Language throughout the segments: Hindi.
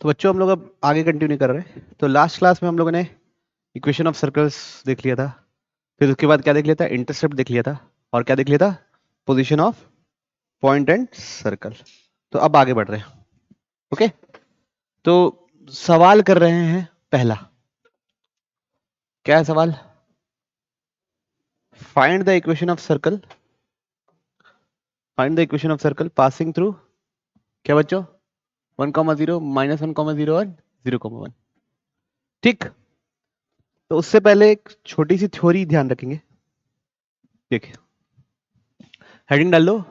तो बच्चों हम लोग अब आगे कंटिन्यू कर रहे हैं। तो लास्ट क्लास में हम लोगों ने इक्वेशन ऑफ सर्कल्स देख लिया था, फिर उसके बाद क्या देख लिया था, इंटरसेप्ट देख लिया था, और क्या देख लिया था, position of point and circle. तो अब आगे बढ़ रहे हैं। ओके, तो सवाल कर रहे हैं पहला, क्या है सवाल, find the equation of circle, find the equation of circle passing through क्या बच्चों 1,0 -1,0 और 0,1। ठीक, तो उससे पहले एक छोटी सी थ्योरी ध्यान रखेंगे। देखिए हेडिंग डाल लो,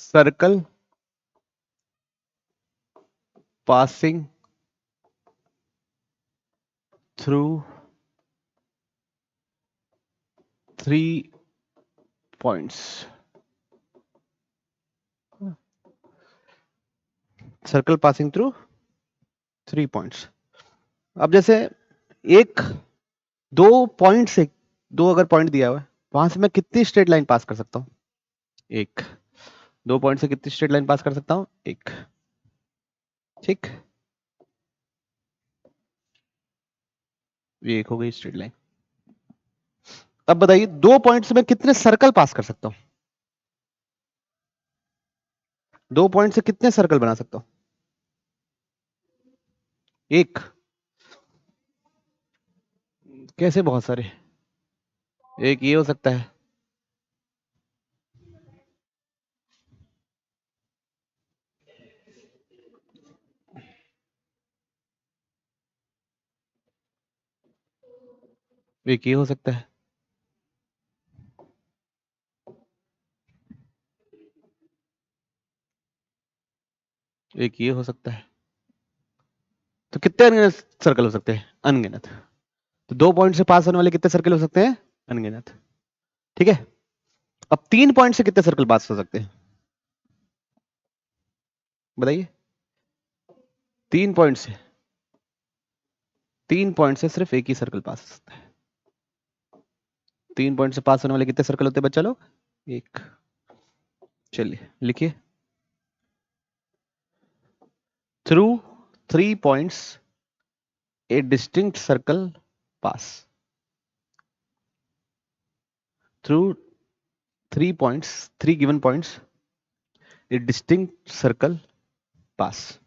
circle passing through 3 points, circle passing through 3 points. अब जैसे एक दो पॉइंट से, दो अगर पॉइंट दिया हुआ है वहां से मैं कितनी स्ट्रेट लाइन पास कर सकता हूं, एक। दो पॉइंट से कितनी स्ट्रेट लाइन पास कर सकता हूं, एक। ठीक, ये एक हो गई स्ट्रेट लाइन। अब बताइए दो पॉइंट से मैं कितने सर्कल पास कर सकता हूं, दो पॉइंट से कितने सर्कल बना सकता हूं, एक। कैसे, बहुत सारे, एक ये हो सकता है, एक ये हो सकता है, एक ये हो सकता है। तो कितने अनगिनत सर्कल हो सकते हैं, अनगिनत। तो दो पॉइंट से पास होने वाले कितने सर्कल हो सकते हैं, अनगिनत। ठीक है, अब 3 पॉइंट से कितने सर्कल पास हो सकते हैं, बताइए। 3 पॉइंट से, 3 पॉइंट से सिर्फ एक ही सर्कल पास हो सकता है। 3 पॉइंट से पास होने वाले कितने सर्कल होते हैं बच्चा लोग, एक। चलिए लिखिए, through 3 points A distinct circle pass, through 3 points, 3 given points, a distinct circle pass.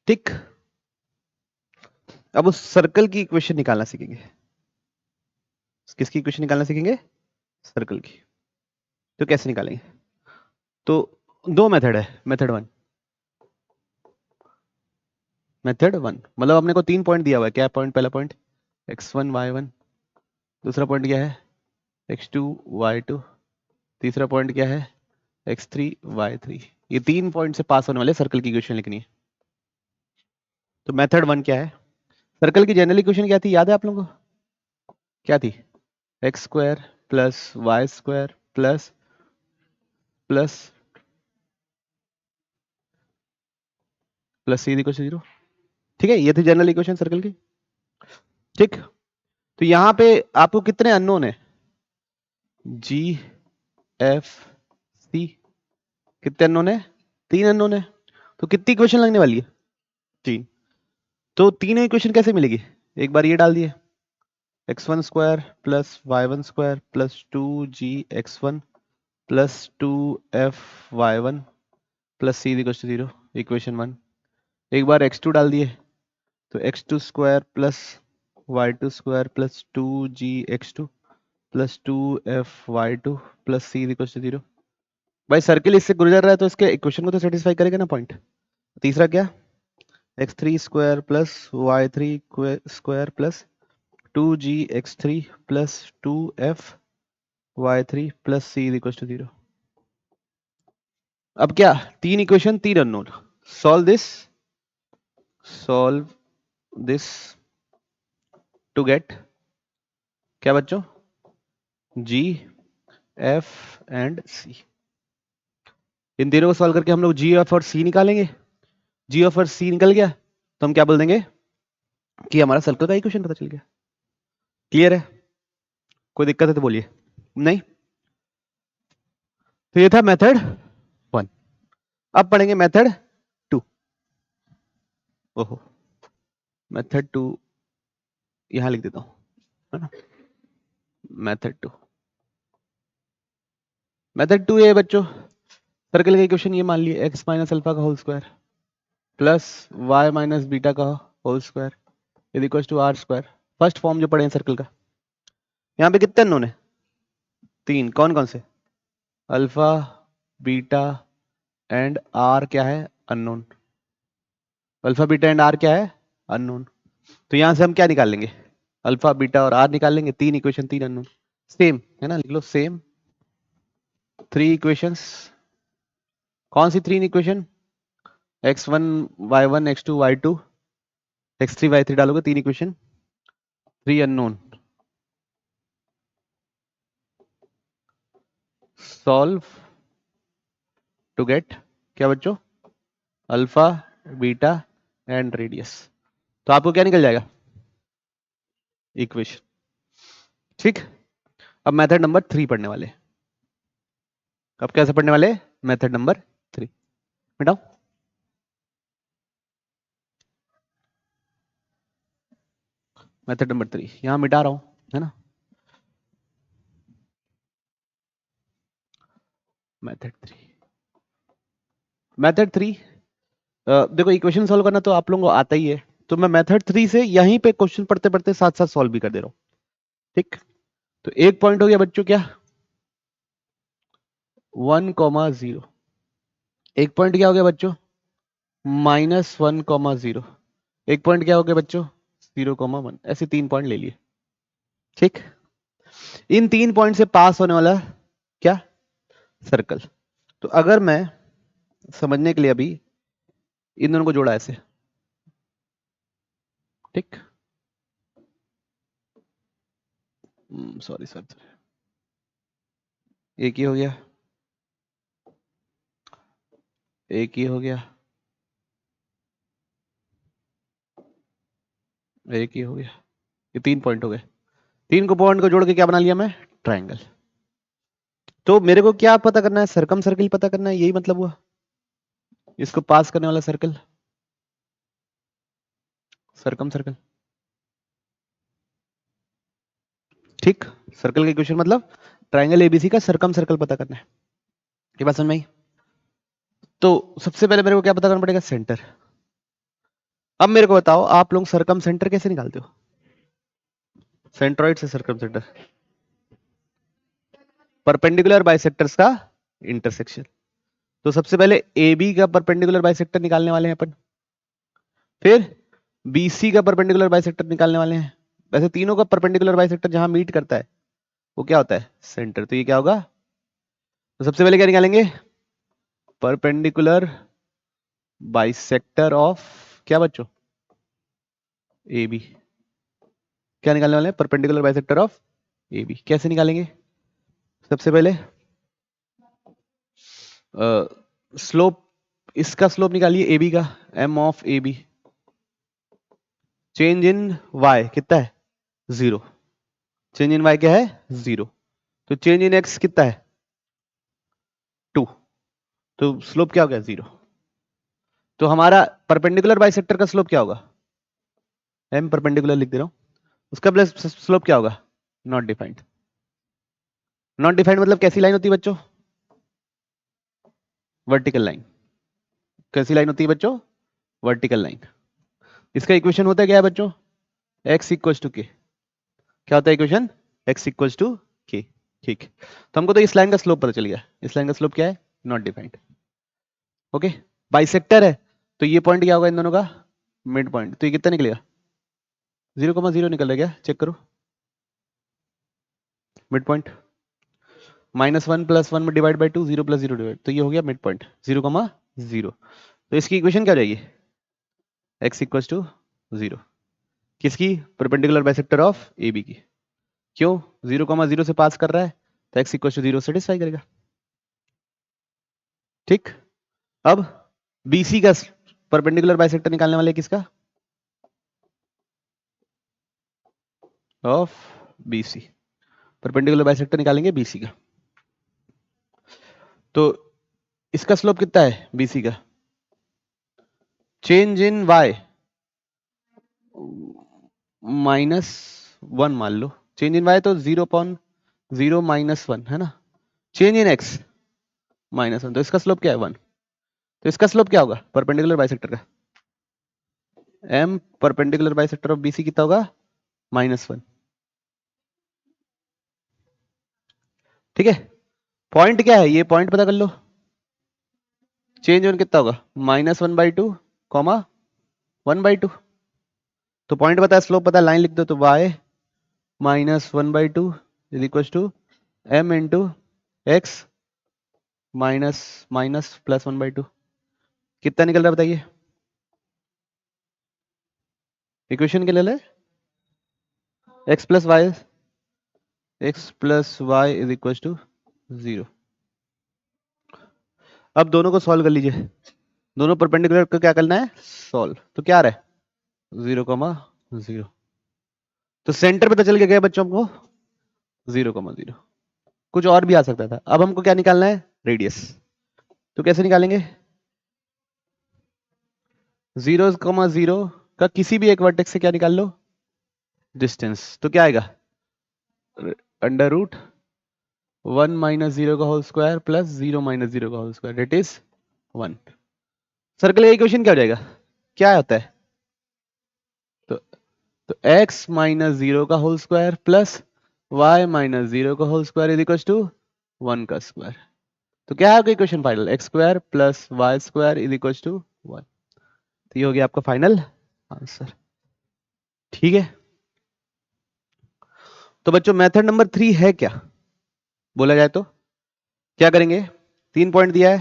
ठीक, अब उस सर्कल की इक्वेशन निकालना सीखेंगे। किसकी इक्वेशन निकालना सीखेंगे, सर्कल की। तो कैसे निकालेंगे, तो दो मेथड है, मेथड वन, मेथड वन मतलब अपने को 3 पॉइंट दिया हुआ है। क्या पॉइंट, पहला पॉइंट x1 y1, दूसरा पॉइंट क्या है x2 y2, तीसरा पॉइंट क्या है x3 y3। ये 3 पॉइंट से पास होने वाले सर्कल की इक्वेशन लिखनी है। तो मेथड वन क्या है, सर्कल की जनरल इक्वेशन क्या थी, याद है आप लोगों को, क्या थी, x square plus y square plus plus plus c equal to 0। ठीक है, ये थी जनरल इक्वेशन सर्कल की। ठीक, तो यहां पे आपको कितने अननोन है, जी एफ सी, कितने अननोन है, 3 अननोन है। तो कितनी इक्वेशन लगने वाली है, 3। तो तीनों इक्वेशन कैसे मिलेगी, एक बार ये डाल दिए, x1 square plus y1 square plus 2g(x1) plus 2f(y1) plus c equal to 0, equation 1। एक बार x2 डाल दिए, तो x2 square plus y2 square plus 2g(x2) plus 2f(y2) plus c equal to 0। भाई सर्किल इससे गुजर रहा है तो इसके इक्वेशन को तो सेटिस्फाई करेगा ना पॉइंट। तीसरा क्या, x3 square plus y3 square plus 2g(x3) plus 2f(y3) plus c equal to 0। अब क्या, तीन इक्वेशन, तीन unknown, solve this to get क्या बच्चों, G, F एंड C। इन तीनों को सॉल्व करके हम लोग G, F और C निकालेंगे। G, F और C निकल गया तो हम क्या बोल देंगे कि हमारा सर्कल का इक्वेशन पता चल गया। क्लियर है, कोई दिक्कत है तो बोलिए, नहीं। तो ये था मेथड वन। अब पढ़ेंगे मेथड 2। ओहो, मेथड 2 यहां लिख देता हूं, है ना। मेथड 2 ये बच्चों, सर्कल का इक्वेशन ये मान लिए x माइनस अल्फा का whole square plus y minus beta का whole square is equal to R square. First form जो पढ़े हैं सर्कल का। यहाँ पे कितने अननोन है? 3। कौन कौन से? अल्फा, बीटा एंड आर क्या है? Unknown. Alpha beta and r क्या है? अननोन। तो यहां से हम क्या निकाल लेंगे? अल्फा बीटा और आर निकाल लेंगे। 3 इक्वेशन 3 अननोन। सेम है ना, लिख लो सेम 3 इक्वेशंस। कौन सी 3 equation? x1 y1 x2 y2 x3 y3 डालोगे 3 equation, 3 unknown. Solve to get क्या बच्चों? Alpha beta and radius. तो आपको क्या निकल जाएगा? इक्वेशन। ठीक। अब मेथड नंबर 3 पढ़ने वाले। अब कैसे पढ़ने वाले? मेथड नंबर 3 मिटाओ। मेथड नंबर 3 यहां मिटा रहा हूं, है ना। मेथड 3 देखो, इक्वेशन सॉल्व करना तो आप लोगों को आता ही है, तो मैं मेथड 3 से यहीं पे क्वेश्चन पढ़ते पढ़ते साथ साथ सॉल्व भी कर दे रहा हूं। ठीक। तो एक पॉइंट हो गया बच्चों क्या? 1,0। एक पॉइंट क्या हो गया बच्चों? -1,0। एक पॉइंट क्या हो गया बच्चों? 0,1। ऐसे 3 पॉइंट ले लिए। ठीक। इन 3 पॉइंट से पास होने वाला क्या? सर्कल। तो अगर मैं समझने के लिए अभी इन दोनों को जोड़ा ऐसे, ठीक, सॉरी सर, एक ही हो गया, एक ही हो गया, एक ही हो गया। ये 3 पॉइंट हो गए। 3 को पॉइंट को जोड़ के क्या बना लिया मैं? ट्रायंगल। तो मेरे को क्या पता करना है? सर्कम सर्कल पता करना है, यही मतलब हुआ। इसको पास करने वाला सर्कल, सर्कम सर्कल। ठीक। सर्कल का इक्वेशन मतलब ट्रायंगल एबीसी का सर्कम सर्कल पता करना है। ये बात समझ में आई? तो सबसे पहले मेरे को क्या पता करना पड़ेगा? सेंटर। अब मेरे को बताओ, आप लोग सर्कम सेंटर कैसे निकालते हो? सेंट्रॉइड से सर्कम सेंटर, परपेंडिकुलर बाइसेक्टर्स का इंटरसेक्शन। तो सबसे पहले ए बी का परपेंडिकुलर बाइसेक्टर निकालने वाले हैं अपन, फिर बीसी का परपेंडिकुलर बाइसेक्टर निकालने वाले हैं। वैसे तीनों का परपेंडिकुलर बाइसेक्टर जहां मीट करता है वो क्या होता है? सेंटर। तो ये क्या होगा? तो सबसे पहले क्या निकालेंगे? परपेंडिकुलर बाइसेक्टर ऑफ क्या बच्चों? A B. क्या निकालने वाले हैं? Perpendicular bisector of A B. कैसे निकालेंगे? सबसे पहले स्लोप, इसका स्लोप निकालिए ए बी का, M of A B. Change in y कितना है? 0। चेंज इन वाई क्या है? 0। तो चेंज इन एक्स कितना है? 2। तो स्लोप क्या हो गया? 0। तो हमारा परपेंडिकुलर बाइसेक्टर का स्लोप क्या होगा? एम परपेंडिकुलर लिख दे रहा हूं। उसका प्लस स्लोप क्या होगा? Not defined. नॉट डिफाइंड मतलब कैसी लाइन होती है बच्चों? Vertical line. कैसी लाइन होती है बच्चों? Vertical line. इसका इक्वेशन होता है क्या है बच्चों? x इक्वल टू के। क्या होता है इक्वेशन? x इक्वल टू के। ठीक। तो हमको तो इस लाइन का स्लोप पता चल गया। इस लाइन का स्लोप क्या है? Not defined. ओके। बाइसेक्टर है तो ये पॉइंट क्या होगा इन दोनों का? Mid point. तो ये कितना निकलेगा? 0,0 निकल रहा है क्या? चेक करो। Mid point. -1 + 1 में डिवाइड बाई 2, 0 + 0 डिवाइड, तो ये हो गया मिड पॉइंट 0,0। तो इसकी इक्वेशन क्या हो जाएगी? x equal to 0। किसकी? Perpendicular bisector of A B की। क्यों? 0,0 से पास कर रहा है तो x इक्वल टू 0 सेटिस्फाई करेगा। ठीक। अब BC का परपेंडिकुलर बाइसेक्टर निकालने वाले किसका? Of BC। परपेंडिकुलर बाइसेक्टर निकालेंगे BC का। तो इसका स्लोप कितना है बीसी का? चेंज इन वाई -1 मान लो। चेंज इन वाई तो 0.0 -1 है ना। चेंज इन एक्स -1, तो इसका स्लोप क्या है? 1। तो इसका स्लोप क्या होगा परपेंडिकुलर बाइसेक्टर का? M perpendicular bisector of BC कितना होगा? -1। ठीक है, पॉइंट क्या है ये? पॉइंट पता कर लो। चेंज ऑन कितना होगा? -1/2 कॉमा 1/2। तो पॉइंट पता है, स्लोप पता है, लाइन लिख दो। तो y -1/2 is equal to m into x minus minus plus 1/2। कितना निकल रहा है बताइए? इक्वेशन के ले ले, x plus y is equal to 0। अब दोनों को सॉल्व कर लीजिए। दोनों परपेंडिकुलर को क्या करना है? सॉल्व। तो क्या आ रहा है? 0,0। तो सेंटर पता चल गया बच्चों को 0,0। कुछ और भी आ सकता था। अब हमको क्या निकालना है? रेडियस। तो कैसे निकालेंगे? 0,0 का किसी भी एक वर्टेक्स से क्या निकाल लो? डिस्टेंस। तो क्या आएगा? √1 - 0 का होल स्क्वायर प्लस 0 - 0 का whole square, that is 1। Circle का इक्वेशन क्या हो जाएगा? क्या होता है? तो x -0 का होल स्क्वायर प्लस y -0 का whole square is equal to 1 का स्क्वायर। तो क्या है आपका equation final? x square plus y square is equal to 1। तो ये हो गया आपका फाइनल आंसर। ठीक है, तो बच्चों मेथड नंबर 3 है क्या बोला जाए तो? क्या करेंगे? 3 पॉइंट दिया है,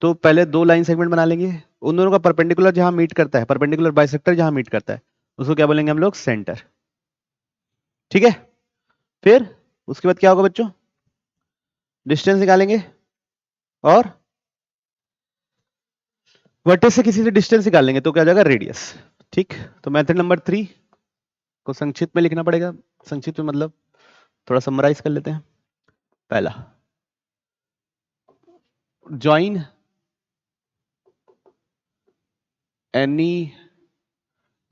तो पहले 2 लाइन सेगमेंट बना लेंगे। उन दोनों का परपेंडिकुलर जहां मीट करता है, परपेंडिकुलर बाइसेक्टर जहां मीट करता है, उसको क्या बोलेंगे हम लोग? सेंटर। ठीक है, फिर उसके बाद क्या होगा बच्चों? डिस्टेंस निकालेंगे और वर्टेक्स से किसी से डिस्टेंस निकाल लेंगे, तो क्या हो जाएगा? रेडियस। ठीक, तो मेथड नंबर 3 को संक्षिप्त में लिखना पड़ेगा। संक्षिप्त में मतलब थोड़ा समराइज कर लेते हैं। पहला, join any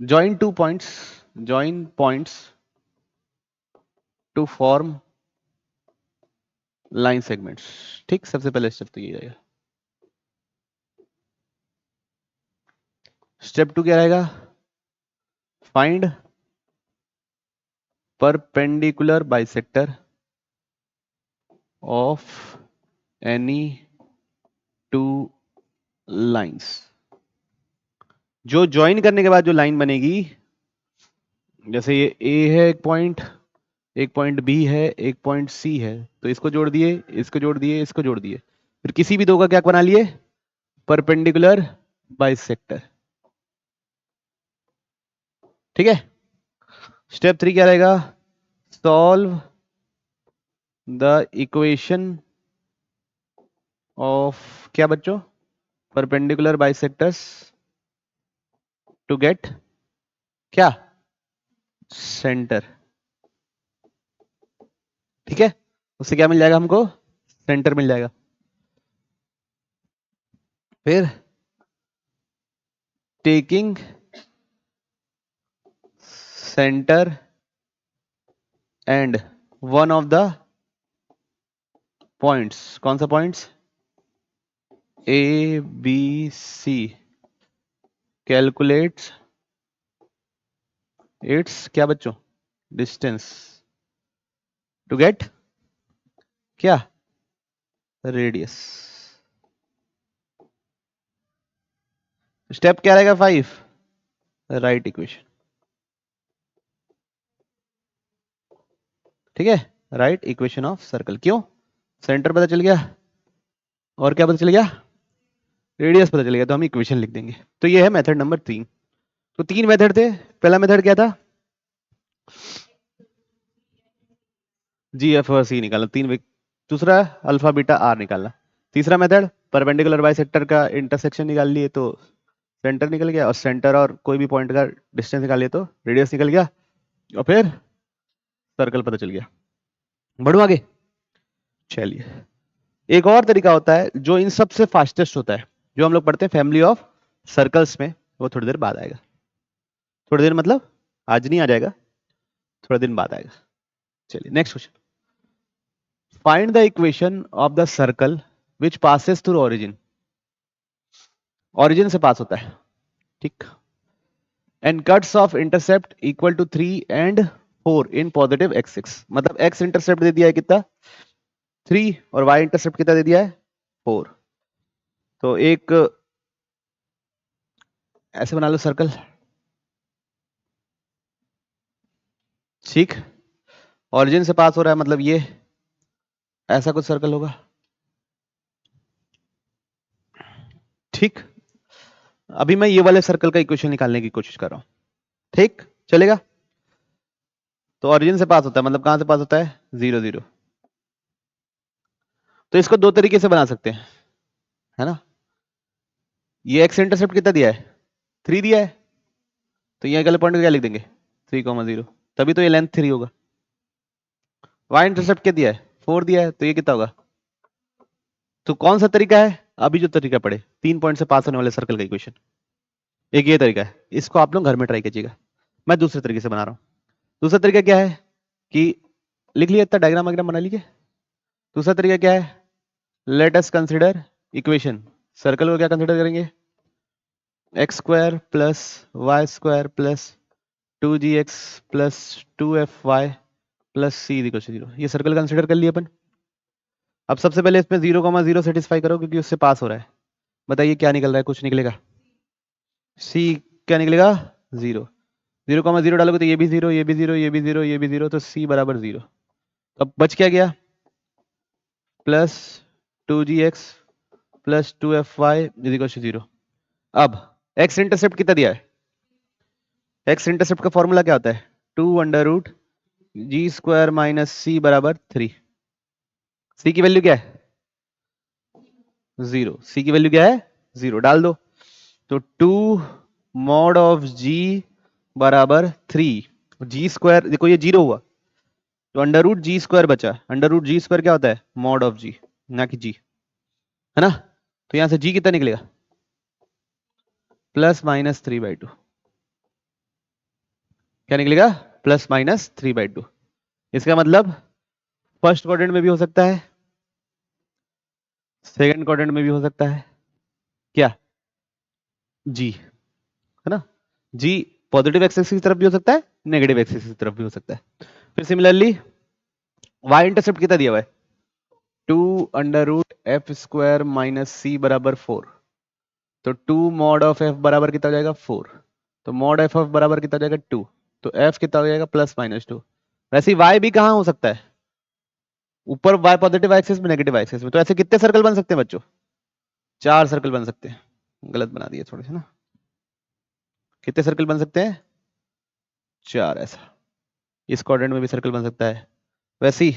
join 2 points, join points to form line segments। ठीक, सबसे पहले स्टेप तो ये रहेगा। स्टेप 2 क्या रहेगा? Find perpendicular bisector of any 2 lines. जो ज्वाइन करने के बाद जो लाइन बनेगी, जैसे ये ए है एक पॉइंट बी है, एक पॉइंट सी है, तो इसको जोड़ दिए, इसको जोड़ दिए, इसको जोड़ दिए, फिर किसी भी दो का क्या बना लिए? Perpendicular bisector. ठीक है, स्टेप 3 क्या रहेगा? सॉल्व द इक्वेशन ऑफ क्या बच्चों? परपेंडिकुलर बाइसेक्टर्स टू गेट क्या? सेंटर। ठीक है, उससे क्या मिल जाएगा हमको? सेंटर मिल जाएगा। फिर taking centre and one of the points, कौन सा points? A B C, calculates its क्या बच्चों? डिस्टेंस टू गेट क्या? रेडियस। स्टेप क्या रहेगा? 5, राइट इक्वेशन। ठीक है, राइट इक्वेशन ऑफ सर्कल। क्यों? सेंटर पता चल गया और क्या पता चल गया? रेडियस पता चल गया, तो हम इक्वेशन लिख देंगे। तो ये है मेथड नंबर 3। तो 3 मेथड थे। पहला मेथड क्या था? जी एफ और सी निकालना, 3। दूसरा अल्फा बीटा आर निकालना। तीसरा मेथड परपेंडिकुलर बाइसेक्टर का इंटरसेक्शन निकाल लिए तो सेंटर निकल गया, और सेंटर और कोई भी पॉइंट का डिस्टेंस निकाल लिए तो रेडियस निकल गया, और फिर सर्कल पता चल गया। बढ़ो आगे, चलिए एक और तरीका होता है जो इन सबसे फास्टेस्ट होता है, जो हम लोग पढ़ते हैं फैमिली ऑफ सर्कल्स में, वो थोड़ी देर बाद आएगा। थोड़ी देर मतलब आज नहीं आ जाएगा, थोड़े दिन बाद आएगा। चलिए next question, find the equation of the circle which passes through origin. Origin से पास होता है, ठीक, and cuts of intercept equal to 3 and 4 in positive x6। मतलब x इंटरसेप्ट दे दिया है कितना 3 और y इंटरसेप्ट कितना दे दिया है 4। तो एक ऐसे बना लो सर्कल, ठीक, ओरिजिन से पास हो रहा है मतलब ये ऐसा कुछ सर्कल होगा, ठीक। अभी मैं ये वाले सर्कल का इक्वेशन निकालने की कोशिश कर रहा हूं, ठीक चलेगा। तो ओरिजिन से पास होता है मतलब कहां से पास होता है 0 0। तो इसको दो तरीके से बना सकते हैं, है ना। ये एक्स इंटरसेप्ट कितना दिया है 3 दिया है, तो ये अगले पॉइंट को क्या लिख देंगे 3,0, तभी तो ये लेंथ 3 होगा। वाई इंटरसेप्ट क्या दिया है 4 दिया है, तो ये कितना होगा। तो कौन सा तरीका है, अभी जो तरीका पढ़े 3 पॉइंट से पास होने वाले सर्कल का इक्वेशन, एक ये तरीका है, इसको आप लोग घर में ट्राई कीजिएगा। मैं दूसरे तरीके से बना रहा हूं। दूसरा तरीका क्या है कि लिख लिया, इतना डायग्राम वायग्राम बना लीजिए। दूसरा तरीका क्या है, let us consider equation, circle को क्या कंसिडर करेंगे x square plus y square plus 2gx plus 2fy plus c equal to 0। ये सर्कल कंसिडर कर लिया अपन। अब सबसे पहले इसमें 0,0 सेटिस्फाई करो क्योंकि उससे पास हो रहा है। बताइए क्या निकल रहा है, कुछ निकलेगा, सी क्या निकलेगा 0। 0,0 डालोगे तो ये भी 0, ये भी 0, ये भी 0, ये भी 0, तो सी बराबर 0। अब बच क्या गया plus 2gx plus 2fy equal to 0। अब एक्स इंटरसेप्ट कितना दिया है, एक्स इंटरसेप्ट का फॉर्मूला क्या होता है 2√g² माइनस सी बराबर 3। सी की वैल्यू क्या है 0, सी की वैल्यू क्या है 0 डाल दो। तो 2 मॉड ऑफ जी बराबर 3, जी स्क्वायर देखो ये 0 हुआ तो √g² बचा। √g² क्या होता है मॉड ऑफ जी, ना कि जी, है ना। तो यहां से जी कितना निकलेगा +-3/2। क्या निकलेगा +-3/2। इसका मतलब फर्स्ट क्वाड्रेंट में भी हो सकता है, सेकंड क्वाड्रेंट में भी हो सकता है, क्या जी, है ना। जी पॉजिटिव एक्सिस की तरफ भी हो सकता है, नेगेटिव एक्सिस की तरफ भी हो सकता है। फिर सिमिलरली वाई इंटरसेप्ट कितना दिया हुआ है 2√f² माइनस सी बराबर 4। तो 2 मॉड ऑफ f बराबर कितना हो जाएगा 4। तो मॉड एफ ऑफ बराबर कितना हो जाएगा 2। तो f कितना हो जाएगा +-2। वैसे ही y भी कहां हो सकता है ऊपर, y पॉजिटिव एक्सिस में नेगेटिव एक्सिस में। तो ऐसे कितने सर्कल बन सकते हैं बच्चों 4 सर्कल बन सकते हैं। गलत बना दिए थोड़े से ना, कितने सर्कल बन सकते हैं 4। ऐसा इस क्वाड्रेंट में भी सर्कल बन सकता है, वैसे ही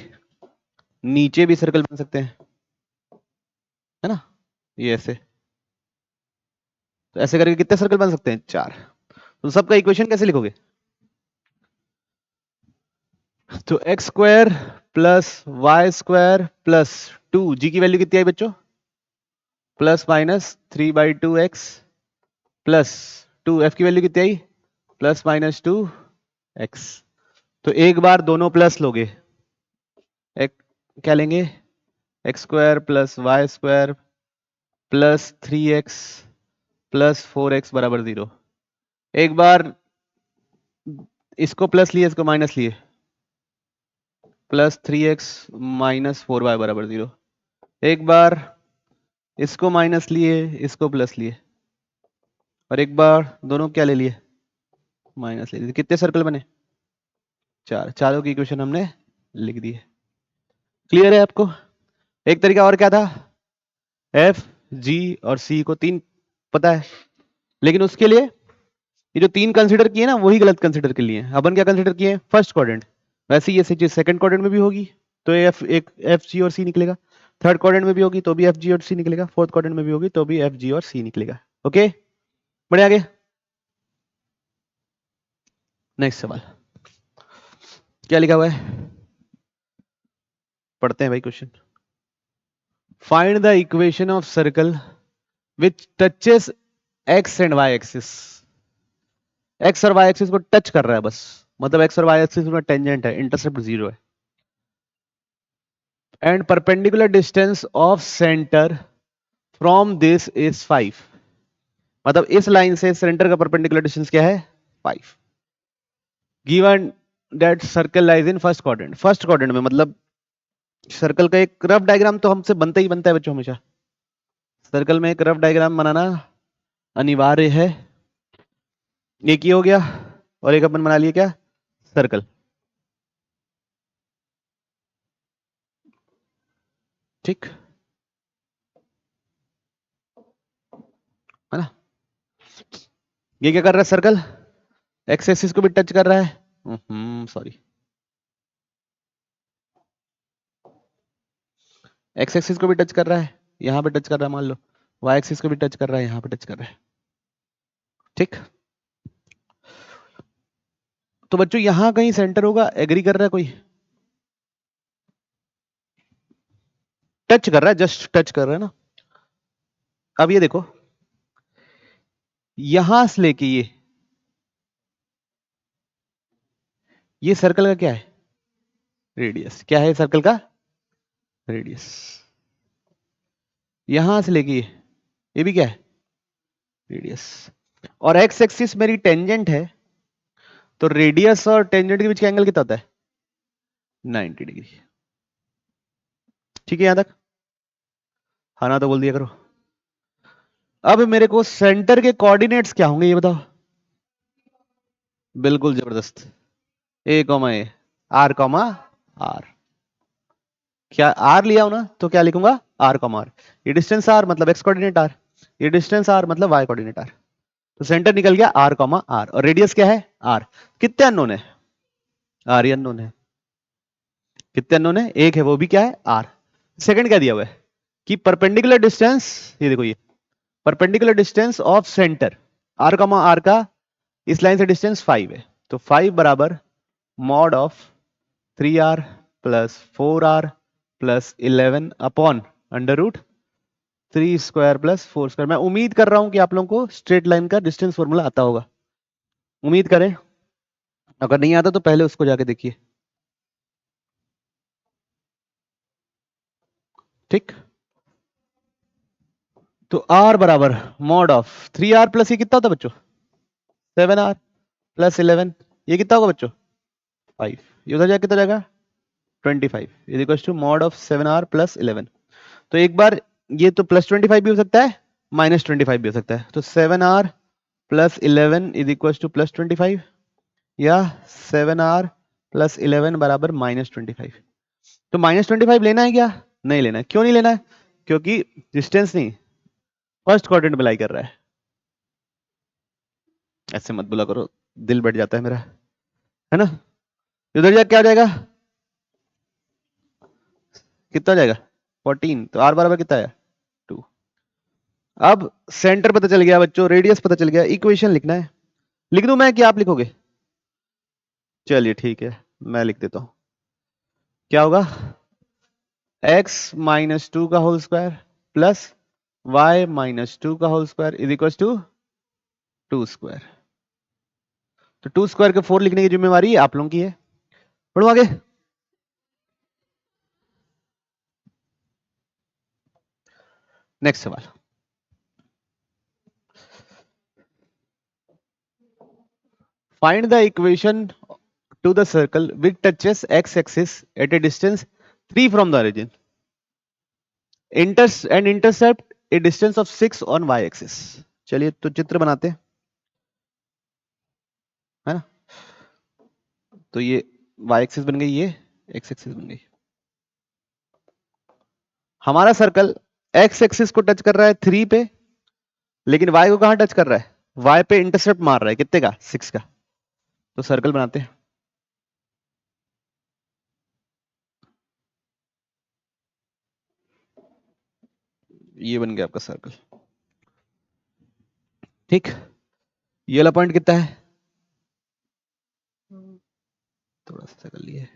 नीचे भी सर्कल बन सकते हैं, है ना, ये ऐसे। तो ऐसे करके कितने सर्कल बन सकते हैं 4। तो सबका इक्वेशन कैसे लिखोगे, तो x² प्लस y² प्लस 2 जी की वैल्यू कितनी आई बच्चों +-3/2x प्लस 2 f की वैल्यू कितनी आई +-2x। तो एक बार दोनों प्लस लोगे, एक क्या लेंगे x² plus y² plus 3x plus 4x बराबर 0। एक बार इसको प्लस लिए इसको माइनस लिए +3x माइनस 4y बराबर 0। एक बार इसको माइनस लिए इसको प्लस लिए, और एक बार दोनों क्या ले लिए माइनस ले लिए। कितने सर्कल बने 4। चारों की इक्वेशन हमने लिख दी है। क्लियर है आपको। एक तरीका और क्या था, एफ जी और सी को 3 पता है, लेकिन उसके लिए ये जो 3 कंसीडर किए ना वही गलत कंसीडर के लिए। अपन क्या कंसीडर किए फर्स्ट क्वाड्रेंट, वैसे ये चीज सेकंड क्वाड्रेंट में भी होगी तो एफ जी और सी निकलेगा, थर्ड क्वाड्रेंट में भी होगी तो भी एफ जी और सी निकलेगा, फोर्थ क्वाड्रेंट में भी होगी तो भी एफ जी और सी निकलेगा। ओके बढ़िया, आगे नेक्स्ट सवाल क्या लिखा हुआ है, पढ़ते हैं भाई question. Find the equation of circle which touches x and y axis. X और वाई एक्सिस को टच कर रहा है बस, मतलब एक्स और वाई एक्सिस में टेंजेंट है, इंटरसेप्ट 0 है। And perpendicular distance of centre from this is 5। मतलब इस लाइन से सेंटर का परपेंडिकुलर डिस्टेंस क्या है? 5। Given that circle lies in first quadrant. First quadrant में मतलब सर्कल का एक रफ डायग्राम तो हमसे बनता ही बनता है बच्चों हमेशा। सर्कल में एक रफ डायग्राम बनाना अनिवार्य है। एक ही हो गया और एक अपन बना लिए क्या? सर्कल। ठीक है ना? ये क्या कर रहा है? सर्कल एक्स एक्सिस को भी टच कर रहा है। सॉरी, एक्स एक्सिस को भी टच कर रहा है, यहां पे टच कर रहा है मान लो। वाई एक्सिस को भी टच कर रहा है, यहां पे टच कर रहा है। ठीक, तो बच्चों यहां कहीं सेंटर होगा, एग्री कर रहा है कोई? टच कर रहा है, जस्ट टच कर रहा है ना। अब ये देखो, यहां से लेके ये सर्कल का क्या है? रेडियस। क्या है सर्कल का? रेडियस। यहां से लेके ये भी क्या है? रेडियस। और एक्स एक्सिस मेरी टेंजेंट है, तो रेडियस और टेंजेंट के बीच का एंगल कितना होता है? 90 डिग्री। ठीक है यहां तक? हाँ ना तो बोल दिया करो। अब मेरे को सेंटर के कोऑर्डिनेट्स क्या होंगे ये बताओ? बिल्कुल जबरदस्त, A comma A, R comma R. क्या आर लिया हो ना, तो क्या लिखूंगा? R comma R. ये डिस्टेंस आर मतलब एक्स कोऑर्डिनेट आर, ये डिस्टेंस आर मतलब वाई कोऑर्डिनेट आर। तो सेंटर निकल गया आर कॉमा आर, और रेडियस क्या है? आर। कितने अननोन है? आर ही अननोन है। कितने अननोन है? एक है, वो भी क्या है? आर। सेकंड क्या दिया हुआ है कि परपेंडिकुलर डिस्टेंस, ये देखो, ये perpendicular distance of centre r comma r का इस लाइन से डिस्टेंस 5 है। तो 5 बराबर mod of 3r plus 4r plus 11 upon under root 3 square plus 4 square. मैं उम्मीद कर रहा हूं कि आप लोगों को स्ट्रेट लाइन का डिस्टेंस फॉर्मूला आता होगा, उम्मीद करें। अगर नहीं आता तो पहले उसको जाके देखिए। ठीक, तो r बराबर मॉड ऑफ 3r प्लस ये कितना होता है बच्चों? 7r प्लस 11, ये कितना होगा बच्चों? 5। ये उधर जाके कितना जाएगा? 25 is equal to mod of 7r plus 11। तो एक बार ये तो प्लस 25 भी हो सकता है, माइनस 25 भी हो सकता है। तो 7r plus 11 is equal two plus 25, या 7r प्लस 11 बराबर माइनस 25। तो माइनस 25 लेना है क्या? नहीं लेना है। क्यों नहीं लेना है? क्योंकि डिस्टेंस नहीं, फर्स्ट क्वाड्रेंट में लाई कर रहा है। ऐसे मत बोला करो, दिल बैठ जाता है मेरा, है ना। इधर जा क्या आ जाएगा? कितना जाएगा? 14। तो r बराबर कितना है? 2। अब सेंटर पता चल गया बच्चों, रेडियस पता चल गया, इक्वेशन लिखना है। लिख दूं मैं कि आप लिखोगे? चलिए ठीक है, मैं लिख देता हूं। क्या होगा? x माइनस 2 का whole square plus y minus 2 का whole square is equal to 2 square. तो 2 स्क्वायर के 4 लिखने की जिम्मेवारी आप लोगों की है। पढ़ो आगे। नेक्स्ट सवाल। Find the equation two the circle which touches x axis at A distance 3 from the origin intercept A distance of 6 on y axis. चलिए तो चित्र बनाते हैं, है ना। तो ये y एक्सिस बन गई, ये x एक्सिस बन गई। हमारा सर्कल x एक्सिस को टच कर रहा है 3 पे, लेकिन y को कहां टच कर रहा है? y पे इंटरसेप्ट मार रहा है, कितने का? 6 का। तो सर्कल बनाते हैं। ये बन गया आपका सर्कल। ठीक, ये वाला पॉइंट कितना है? थोड़ा सा कर लिए।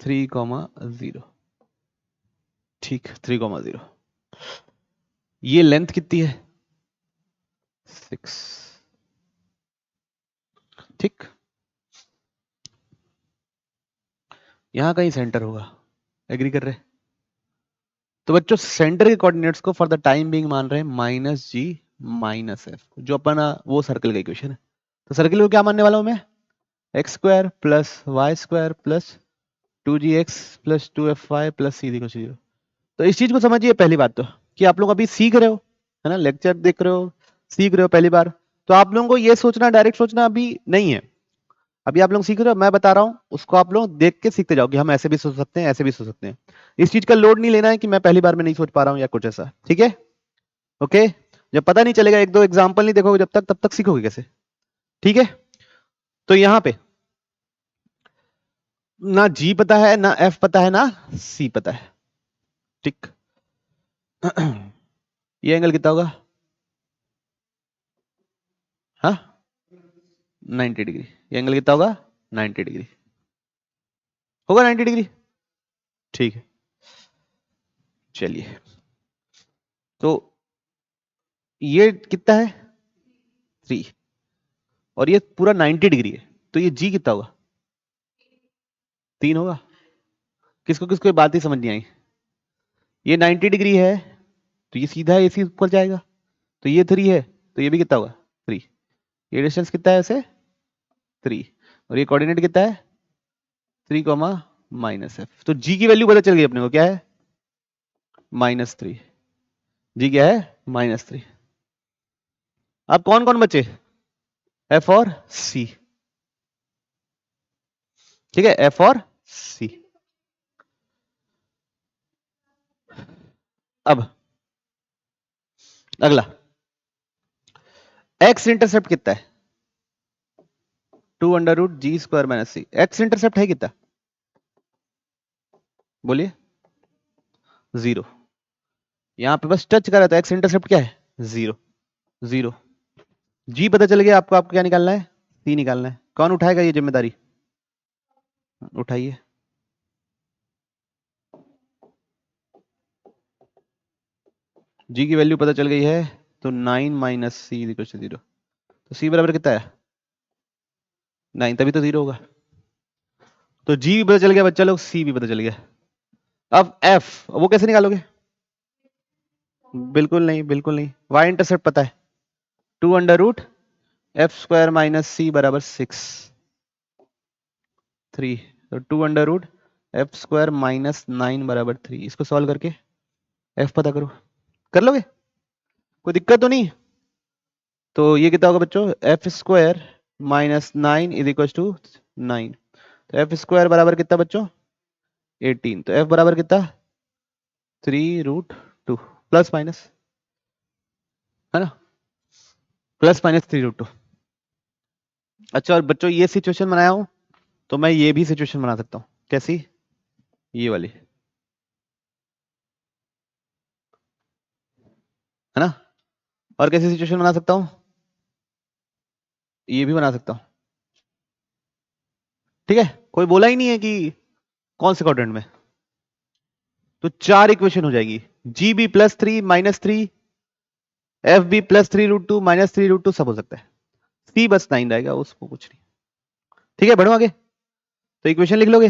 3,0। ठीक, 3,0। ये लेंथ कितनी है? 6। ठीक, यहां कहीं सेंटर होगा, एग्री कर रहे? तो बच्चों सेंटर के कोऑर्डिनेट्स को फॉर द टाइम बीइंग मान रहे हैं -g -f, जो अपना वो सर्कल का इक्वेशन है। तो सर्कल को क्या मानने वाला हूं मैं? x² plus y² plus 2gx plus 2fy plus c = 0। तो इस चीज को समझिए पहली बात तो, कि आप लोग अभी सीख रहे हो, है ना, लेक्चर देख रहे हो, सीख रहे हो पहली बार, तो आप लोगों को ये सोचना, डायरेक्ट सोचना अभी नहीं है। अभी आप लोग सीख रहे हो, मैं बता रहा हूं, उसको आप लोग देख के सीखते जाओ कि हम ऐसे भी सोच सकते हैं, ऐसे भी सोच सकते हैं। इस चीज का लोड नहीं लेना है कि मैं पहली बार में नहीं सोच पा रहा हूं या कुछ ऐसा, ठीक है? ओके, जब पता नहीं चलेगा, एक दो एग्जाम्पल नहीं देखोगे जब तक, तब तक सीखोगे कैसे? ठीक है, तो यहां पे ना जी पता है, ना एफ पता है, ना सी पता है। ठीक, ये एंगल कितना होगा? हाँ, 90 डिग्री। ये एंगल कितना होगा? 90 डिग्री होगा, 90 डिग्री। ठीक है, चलिए, तो ये कितना है? 3, और ये पूरा 90 डिग्री है, तो ये जी कितना होगा? 3 होगा। किसको किसको ये बात ही समझ नहीं आई? ये 90 डिग्री है, तो ये सीधा इसी ऊपर जाएगा, तो ये 3 है, तो ये भी कितना होगा? 3। ये डिस्टेंस कितना है ऐसे? 3, और ये कोऑर्डिनेट कितना है? 3, -f। तो जी की वैल्यू पता चल गई अपने को, क्या है? -3। जी क्या है? -3। अब कौन कौन बचे? एफ और सी। ठीक है, एफ और सी। अब अगला, एक्स इंटरसेप्ट कितना है? 2√g² - c। एक्स इंटरसेप्ट है कितना? बोलिए। 0। यहां पे बस टच करा, तो एक्स इंटरसेप्ट क्या है? 0। 0। जी पता चल गया आपको, आपको क्या निकालना है? सी निकालना है। कौन उठाएगा ये जिम्मेदारी? उठाइए। जी की वैल्यू पता चल गई है, तो 9 - c = 0। तो सी बराबर कितना है? 9, तभी तो 0 होगा। तो जी भी पता चल गया बच्चा लोग, सी भी पता चल गया। अब एफ, वो कैसे निकालोगे? बिल्कुल नहीं, बिल्कुल नहीं। वाई इंटरसेप्ट पता है, 2√f² - c = 6। 3, तो 2√f² - 9 = 3। इसको सॉल्व करके एफ पता करो। कर लोगे? कोई दिक्कत तो नहीं? तो ये कितना होगा बच्चों? f² - 9 = 9। तो f² बराबर कितना बच्चों? 18। तो f बराबर कितना? 3√2 प्लस माइनस, है ना, +-3√2। अच्छा, और बच्चों ये सिचुएशन बनाया हूं, तो मैं ये भी सिचुएशन बना सकता हूं। कैसी? ये वाली, है ना। और कैसी सिचुएशन बना सकता हूं? ये भी बना सकता हूं। ठीक है, कोई बोला ही नहीं है कि कौन से क्वाड्रेंट में। तो 4 इक्वेशन हो जाएगी। जी बी +3 -3, एफ बी +3√2 -3√2, सब हो सकता है। सी बस 9 रहेगा, उसको कुछ नहीं। ठीक है, बढ़ो आगे। तो इक्वेशन लिख लोगे?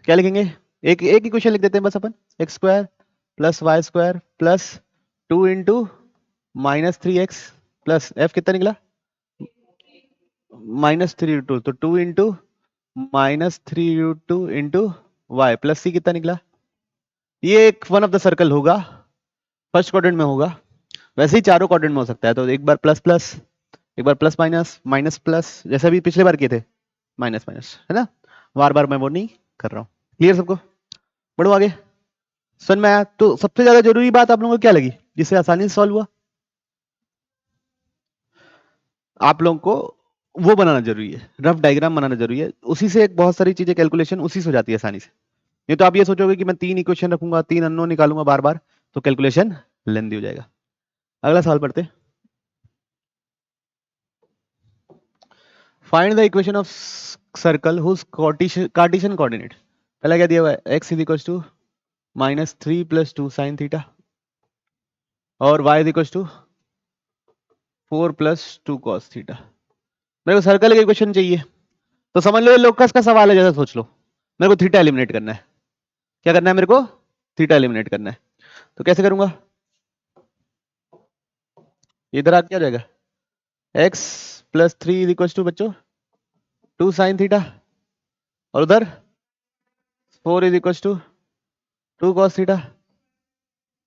क्या लिखेंगे? एक एक इक्वेशन लिख देते हैं बस अपन। x² + y² plus 2 × -3x plus f कितना निकला? -3√2। तो 2 × -3√2 × y प्लस c कितना निकला? ये एक वन ऑफ द सर्कल होगा, फर्स्ट क्वाड्रेंट में होगा। वैसे ही चारों क्वाड्रेंट में हो सकता है, तो एक बार प्लस प्लस, एक बार प्लस माइनस, माइनस प्लस, जैसा भी पिछले बार किए थे, माइनस माइनस, है ना। बार बार मैं वो नहीं कर रहा हूँ। क्लियर सबको? बढ़ो आगे। समझ में आया? तो सबसे ज्यादा जरूरी बात आप लोगों को क्या लगी जिससे आसानी से सॉल्व हुआ? आप लोगों को वो बनाना जरूरी है, रफ डायग्राम बनाना जरूरी है। उसी से एक बहुत सारी चीजें कैलकुलेशन उसी से हो जाती है आसानी से। नहीं तो आप ये सोचोगे कि मैं 3 इक्वेशन रखूंगा, 3 अननोन निकालूंगा बार बार, तो कैलकुलेशन लेंदी हो जाएगा। अगला सवाल पढ़ते हैं। Find the equation of circle whose cartesian coordinate. पहला क्या दिया हुआ है, x is equal to -3 + 2 sin theta और y is equal to 4 + 2 cos theta. मेरे को सर्कल का इक्वेशन चाहिए, तो समझ लो ये लोकस का सवाल है, जैसा सोच लो। मेरे को थीटा एलिमिनेट करना है। क्या करना है मेरे को? थीटा एलिमिनेट करना है। तो कैसे करूंगा? इधर आ क्या जाएगा, x + 3 इज इक्वल टू बच्चों 2 sin थीटा और उधर 4 is equal to 2 cos theta.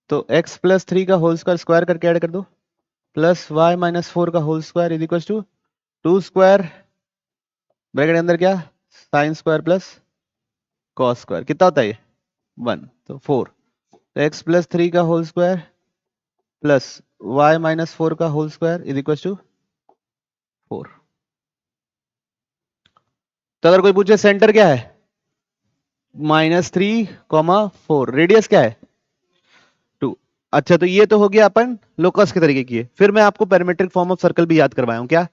तो x + 3 का होल स्क्वायर स्क्वायर करके ऐड कर दो, प्लस y - 4 का whole square is equal to 2 square bracket के अंदर क्या, sine square plus cos square. कितना होता है ये? 1, तो 4। तो x + 3 का होल स्क्वायर प्लस y - 4 का whole square is equal to 4। तो अगर कोई पूछे सेंटर क्या है, -3, 4, रेडियस क्या है 2। अच्छा, तो ये तो हो गया अपन लोकस के तरीके की। फिर मैं आपको पैरामीट्रिक फॉर्म ऑफ सर्कल भी याद करवाया हूं। क्या?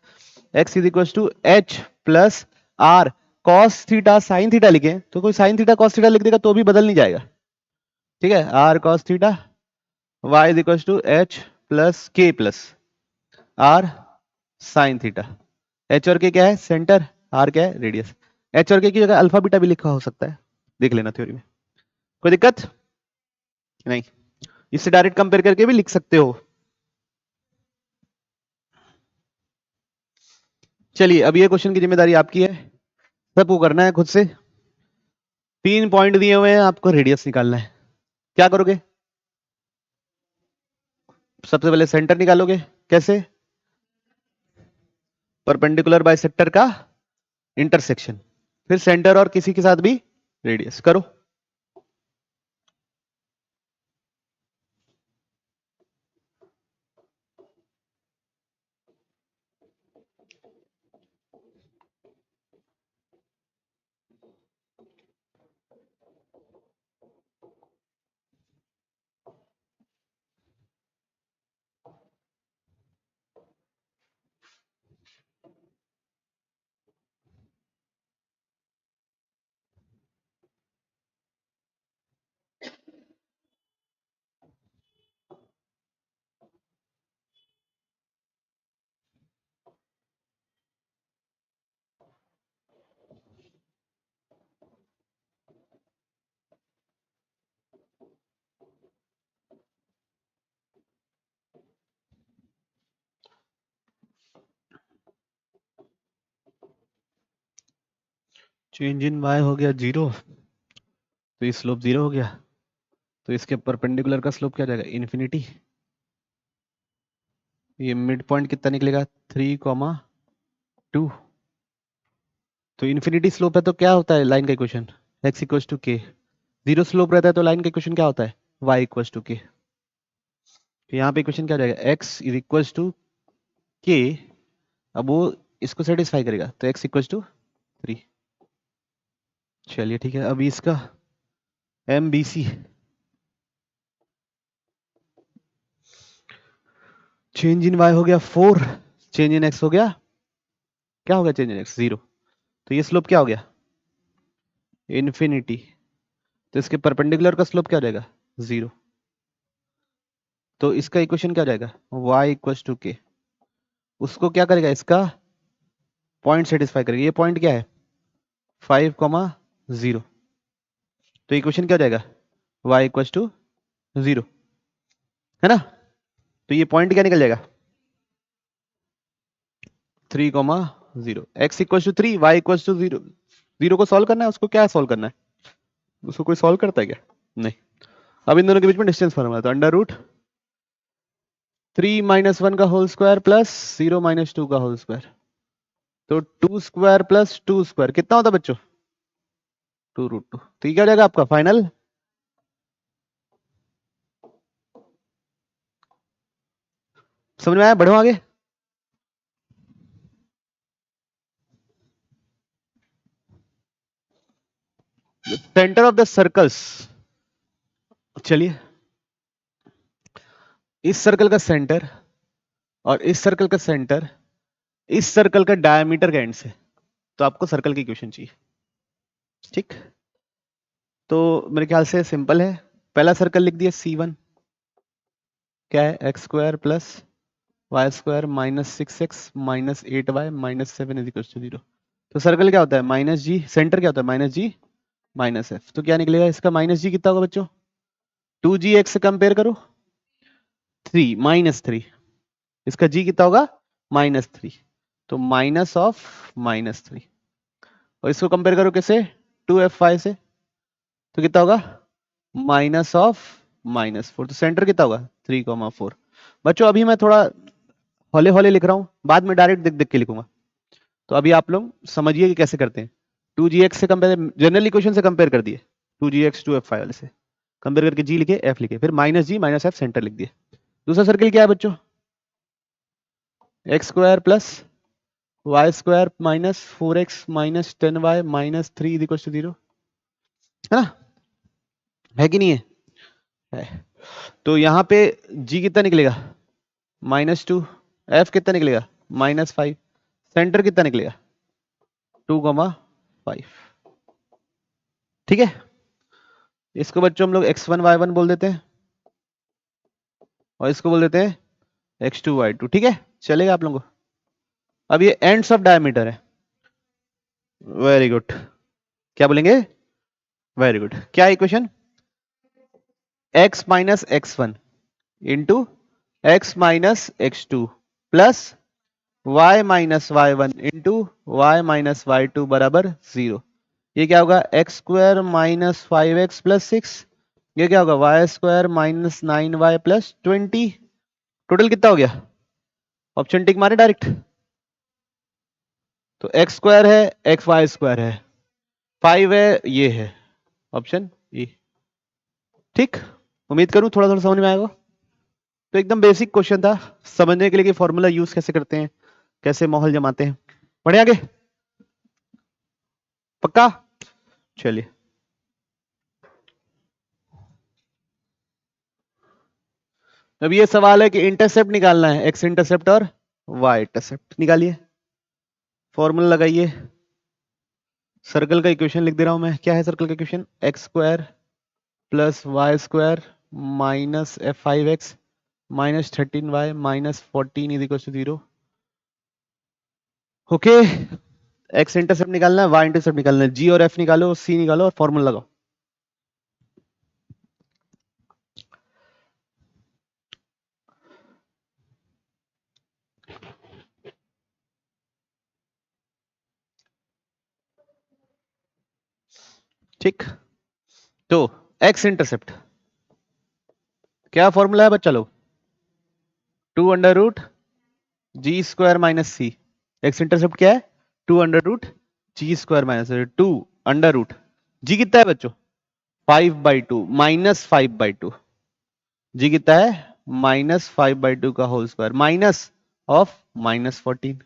x is equal to h plus r cos theta sine theta लिखे, तो कोई साइन थीटा कॉस थीटा लिख देगा तो भी बदल नहीं जाएगा। ठीक है, r cos theta, y is equal to h plus k plus r sine theta. h और k क्या है? सेंटर। r क्या है? रेडियस। h और k की जगह अल्फा बीटा भी लिखा हो सकता है, देख लेना थ्योरी में, कोई दिक्कत नहीं। इससे डायरेक्ट कंपेयर करके भी लिख सकते हो। चलिए, अब ये क्वेश्चन की जिम्मेदारी आपकी है, सबको करना है खुद से। 3 पॉइंट दिए हुए हैं, आपको रेडियस निकालना है। क्या करोगे? सबसे पहले सेंटर निकालोगे। कैसे? परपेंडिकुलर बाइसेक्टर का इंटरसेक्शन, फिर सेंटर और किसी के साथ भी रेडियस करो। चेंज इन y हो गया 0, तो ये स्लोप 0 हो गया, तो इसके परपेंडिकुलर का स्लोप क्या जाएगा? इन्फिनिटी। ये मिड पॉइंट कितना निकलेगा? 3,2। तो इन्फिनिटी स्लोप है तो क्या होता है लाइन का इक्वेशन? x इक्वल टू के। 0 स्लोप रहता है तो लाइन का इक्वेशन क्या होता है? y इक्वल टू के। तो यहाँ पे इक्वेशन क्या जाएगा? x इज इक्वल टू के। अब वो इसको सेटिस्फाई करेगा, तो x इक्वल टू 3। चलिए ठीक है, अभी इसका MBC, चेंज इन y हो गया 4, चेंज इन x हो गया, क्या हो गया चेंज इन x? 0। तो ये स्लोप क्या हो गया? इन्फिनिटी। तो इसके परपेंडिकुलर का स्लोप क्या हो जाएगा? 0। तो इसका इक्वेशन क्या हो जाएगा? y इक्वल टू के। उसको क्या करेगा? इसका पॉइंट सेटिस्फाई करेगा। ये पॉइंट क्या है? 5,0। तो इक्वेशन क्या हो जाएगा? y इक्वल टू 0, है ना? तो ये पॉइंट क्या निकल जाएगा? 3,0। x equal to 3, y equal to 0। 0 को सॉल्व करना है, उसको क्या सॉल्व करना है? उसको कोई सॉल्व करता है क्या? नहीं। अब इन दोनों के बीच में डिस्टेंस फॉर्मूला, तो अंडर रूट 3 - 1 का होल स्क्वायर प्लस 0 - 2 का होल स्क्वायर। तो 2 स्क्वायर प्लस 2 स्क्वायर कितना होता है बच्चों? 2√2। तो ये क्या हो जाएगा आपका फाइनल? समझ में आया? बढ़ो आगे। Centre of the circles. चलिए, इस सर्कल का सेंटर और इस सर्कल का सेंटर इस सर्कल का डायमीटर का एंड से, तो आपको सर्कल की इक्वेशन चाहिए। ठीक, तो मेरे ख्याल से सिंपल है, पहला सर्कल लिख दिया C1, क्या है x square plus y square minus 6x minus 8y minus 7 is equal to 0। तो सर्कल क्या होता है माइनस जी, सेंटर क्या होता है माइनस जी माइनस एफ, तो क्या निकलेगा इसका माइनस जी कितना होगा बच्चों, 2gx से कंपेयर करो 3 माइनस 3, इसका जी कितना होगा माइनस 3, तो माइनस ऑफ माइनस 3, और इसको कंपेयर करो कैसे 2f5 से, तो कितना होगा माइनस ऑफ माइनस 4, तो सेंटर कितना होगा 3,4। बच्चों अभी मैं थोड़ा हौले हौले लिख रहा हूं, बाद में डायरेक्ट देख देख के लिखूंगा, तो अभी आप लोग समझिए कि कैसे करते हैं। 2gx से कंपेयर, जनरल इक्वेशन से कंपेयर कर दिए 2gx 2f5 वाले से कंपेयर करके जी लिखे एफ लिखे, फिर minus G minus F centre लिख दिए। दूसरा सर्कल क्या है बच्चों, x square plus y square minus 4x minus 10y minus 3 equal to 0, है ना, है कि नहीं है? तो यहाँ पे g कितना निकलेगा -2, f कितना निकलेगा -5, सेंटर कितना निकलेगा 2,5, ठीक है। इसको बच्चों हम लोग x1 y1 बोल देते हैं और इसको बोल देते हैं x2 y2, ठीक है, चलेगा आप लोगों को। अब ये एंड्स ऑफ डायमीटर है, वेरी गुड, क्या बोलेंगे, वेरी गुड, क्या equation x minus x1 into x minus x2 plus y minus y1 into y minus y2 बराबर 0। ये क्या होगा x square minus 5x plus 6, ये क्या होगा y square minus 9y plus 20, total कितना हो गया, ऑप्शन टिक मारे डायरेक्ट, तो एक्स स्क्वायर है एक्स वाई स्क्वायर है 5 है, ये है ऑप्शन ई, ठीक, उम्मीद करूं थोड़ा थोड़ा समझ में आएगा। तो एकदम बेसिक क्वेश्चन था, समझने के लिए कि फॉर्मूला यूज कैसे करते हैं, कैसे माहौल जमाते हैं, बढ़े आगे, पक्का, चलिए। अब ये सवाल है कि इंटरसेप्ट निकालना है, एक्स इंटरसेप्ट और वाई इंटरसेप्ट, निकालिए, फॉर्मूला लगाइए, सर्कल का इक्वेशन लिख दे रहा हूं मैं, क्या है सर्कल का equation, x square plus y square minus f5x minus 13y minus 14 is equal to 0। Okay, x intercept निकालना है, वाई इंटरसेप्ट निकालना है, जी और एफ निकालो, सी निकालो और फॉर्मूला लगाओ। ठीक, तो एक्स इंटरसेप्ट क्या फॉर्मूला है बच्चा लोग, 2 अंडर रूट जी स्क्वायर माइनस सी, एक्स इंटरसेप्ट क्या है 2 अंडर रूट जी स्क्वायर माइनस 2 अंडर रूट, जी कितना है बच्चों 5/2 माइनस 5/2, जी कितना है -5/2 का होल स्क्वायर माइनस ऑफ -14,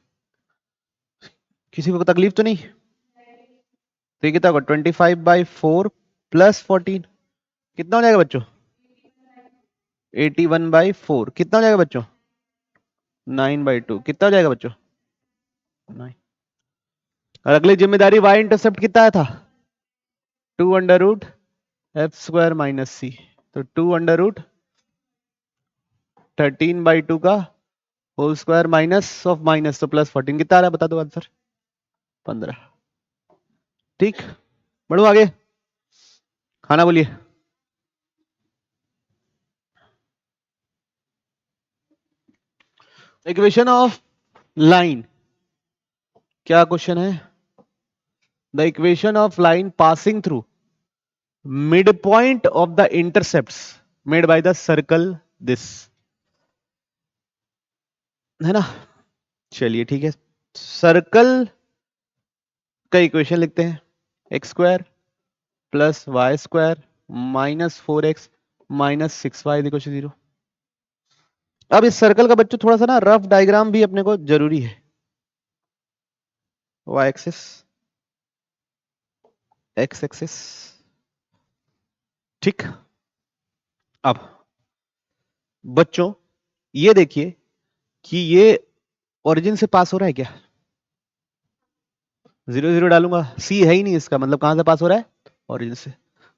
किसी को तकलीफ तो नहीं, तो ये कितना होगा 25/4 प्लस 14, कितना हो जाएगा बच्चों 81/4, कितना हो जाएगा बच्चों 9/2, कितना हो जाएगा बच्चों 9। और अगली जिम्मेदारी वाई इंटरसेप्ट कितना था 2 under root F square minus C, तो 2 अंडर रूट 13/2 का whole square minus of minus, तो प्लस 14, कितना आ रहा है बता दो आंसर 15, ठीक, बढ़ो आगे, खाना बोलिए। इक्वेशन ऑफ लाइन, क्या क्वेश्चन है, the equation of line passing through mid point of the intercepts made by the circle this, है ना, चलिए ठीक है, सर्कल का इक्वेशन लिखते हैं, x square plus y square minus 4x minus 6y equal to 0। अब इस सर्कल का बच्चों थोड़ा सा ना रफ डायग्राम भी अपने को जरूरी है, वाई एक्सिस एक्स एक्सिस, ठीक। अब बच्चों ये देखिए कि ये ओरिजिन से पास हो रहा है क्या, 0 0 डालूंगा, सी है ही नहीं इसका मतलब कहां से पास हो रहा है ओरिजिन से,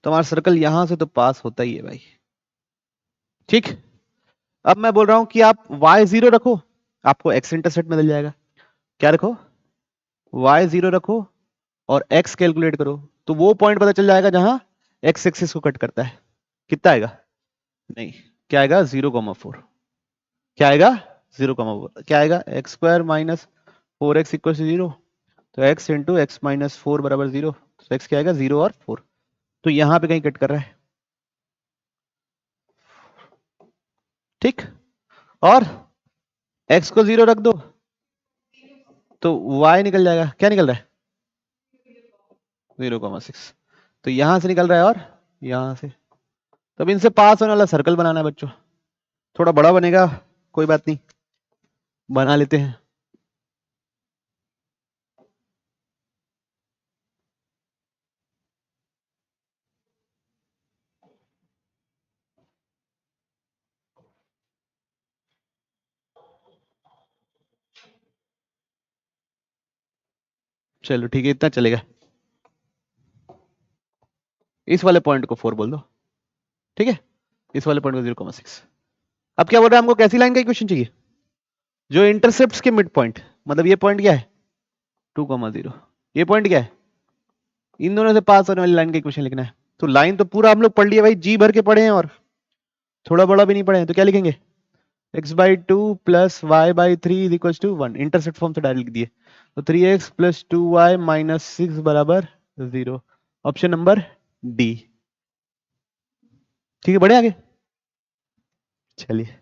तो हमारा सर्कल यहां से तो पास होता ही है भाई। ठीक, अब मैं बोल रहा हूं कि आप y0 रखो, आपको x इंटरसेप्ट में मिल जाएगा। क्या रखो? y0 रखो और x कैलकुलेट करो, तो वो पॉइंट पता चल जाएगा जहां x एक्सिस को कट करता है। कितना आएगा? नहीं, क्या आएगा? 0,4। क्या आएगा? 0,4। क्या आएगा? X square minus 4x equal to 0। तो x इंटू एक्स माइनस 4 बराबर 0। तो x क्या आएगा? 0 और 4। तो यहां पे कहीं कट कर रहा है। ठीक, और x को 0 रख दो तो y निकल जाएगा। क्या निकल रहा है? 0,6। तो यहां से निकल रहा है और यहां से। तब इनसे पास होने वाला सर्कल बनाना है बच्चों। थोड़ा बड़ा बनेगा, कोई बात नहीं, बना लेते हैं। चलो ठीक है, इतना चलेगा। इस वाले पॉइंट को 4 बोल दो। ठीक है, इस वाले पॉइंट को 0,6। अब क्या बोल रहे हैं? हमको कैसी लाइन का इक्वेशन चाहिए? जो इंटरसेप्ट्स के मिड पॉइंट, मतलब ये पॉइंट क्या है? 2,0। ये पॉइंट क्या है? इन दोनों से पास होने वाली लाइन का इक्वेशन लिखना है। तो लाइन तो पूरा हम लोग पढ़ लिया भाई, जी भर के पढ़े हैं और थोड़ा बड़ा भी नहीं पढ़े हैं। तो क्या लिखेंगे? x/2 plus y/3 is equal to 1। Intercept form से डायरेक्ट लिख दिए। तो 3x प्लस 2y माइनस 6 बराबर 0। Option number D. ठीक है, बढ़े आगे। चलिए,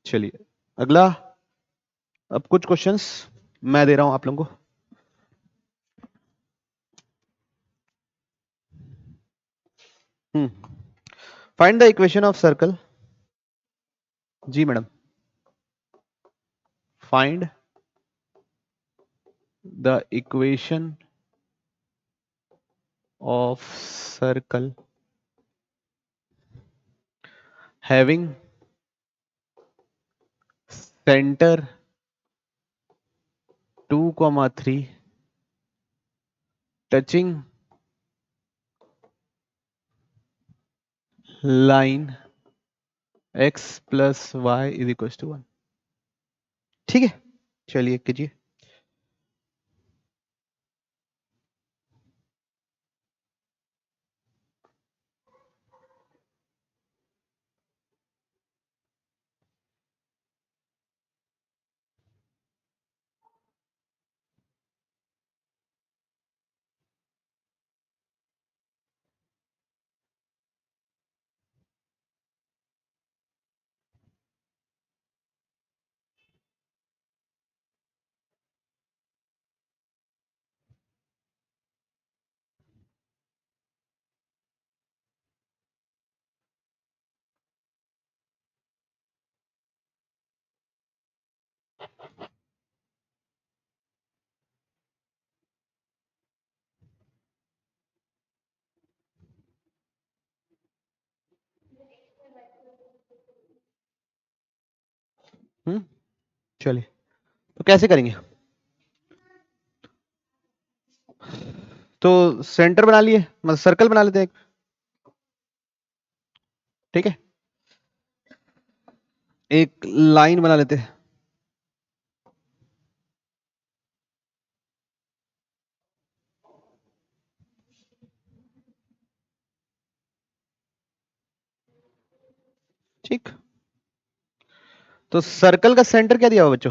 चलिए अगला। अब कुछ क्वेश्चंस मैं दे रहा हूं आप लोगों को। Find the equation of circle. जी madam, find the equation of circle having centre 2,3 touching line x plus y is equal to 1। ठीक है, चलिए कीजिए। चलिए, तो कैसे करेंगे? तो सेंटर बना लिए, मतलब सर्कल बना लेते हैं एक। ठीक है, एक लाइन बना लेते हैं। ठीक, तो सर्कल का सेंटर क्या दिया हुआ बच्चों?